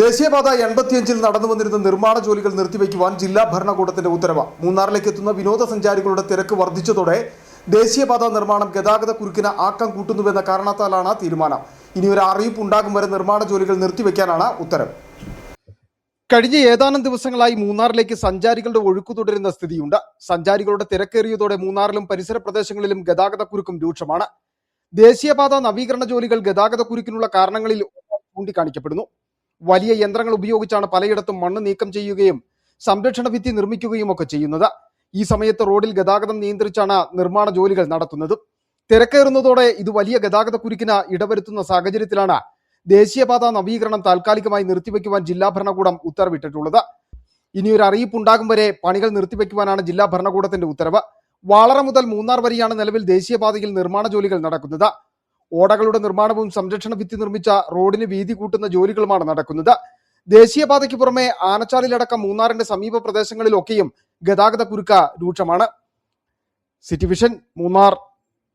ദേശീയപാത 85 നടന്നു വന്നിരുന്ന നിർമ്മാണ ജോലികൾ നിർത്തിവെക്കുവാൻ ജില്ലാ ഭരണകൂടത്തിന്റെ ഉത്തരവ്. മൂന്നാറിലേക്ക് എത്തുന്ന വിനോദസഞ്ചാരികളുടെ തിരക്ക് വർദ്ധിച്ചതോടെ ദേശീയപാത നിർമ്മാണം ഗതാഗത കുരുക്കിന് ആക്കം കൂട്ടുന്നുവെന്ന കാരണത്താലാണ് തീരുമാനം. ഇനി ഒരു അറിയിപ്പ് ഉണ്ടാകും വരെ നിർമ്മാണ ജോലികൾ നിർത്തിവെക്കാനാണ് ഉത്തരവ്. കഴിഞ്ഞ ഏതാനും ദിവസങ്ങളായി മൂന്നാറിലേക്ക് സഞ്ചാരികളുടെ ഒഴുക്കു തുടരുന്ന സ്ഥിതിയുണ്ട്. സഞ്ചാരികളുടെ തിരക്കേറിയതോടെ മൂന്നാറിലും പരിസര പ്രദേശങ്ങളിലും ഗതാഗത കുരുക്കും രൂക്ഷമാണ്. ദേശീയപാത നവീകരണ ജോലികൾ ഗതാഗത കുരുക്കിനുള്ള കാരണങ്ങളിൽ ചൂണ്ടിക്കാണിക്കപ്പെടുന്നു. വലിയ യന്ത്രങ്ങൾ ഉപയോഗിച്ചാണ് പലയിടത്തും മണ്ണ് നീക്കം ചെയ്യുകയും സംരക്ഷണ ഭിത്തി നിർമ്മിക്കുകയും ഒക്കെ ചെയ്യുന്നത്. ഈ സമയത്ത് റോഡിൽ ഗതാഗതം നിയന്ത്രിച്ചാണ് നിർമ്മാണ ജോലികൾ നടത്തുന്നത്. തിരക്കേറുന്നതോടെ ഇത് വലിയ ഗതാഗത കുരുക്കിന് ഇടവരുത്തുന്ന സാഹചര്യത്തിലാണ് ദേശീയപാത നവീകരണം താൽക്കാലികമായി നിർത്തിവെക്കുവാൻ ജില്ലാ ഭരണകൂടം ഉത്തരവിട്ടിട്ടുള്ളത്. ഇനിയൊരു അറിയിപ്പ് ഉണ്ടാകും വരെ പണികൾ നിർത്തിവെക്കുവാനാണ് ജില്ലാ ഭരണകൂടത്തിന്റെ ഉത്തരവ്. വാളറ മുതൽ മൂന്നാർ വരെയാണ് നിലവിൽ ദേശീയപാതയിൽ നിർമ്മാണ ജോലികൾ നടക്കുന്നത്. ഓടകളുടെ നിർമ്മാണവും സംരക്ഷണ ഭിത്തി നിർമ്മിച്ച റോഡിന് വീതി കൂട്ടുന്ന ജോലികളുമാണ് നടക്കുന്നത്. ദേശീയപാതയ്ക്ക് പുറമെ ആനച്ചാലിലടക്കം മൂന്നാറിന്റെ സമീപ പ്രദേശങ്ങളിലൊക്കെയും ഗതാഗത കുരുക്ക് രൂക്ഷമാണ്. City vision, Munnar.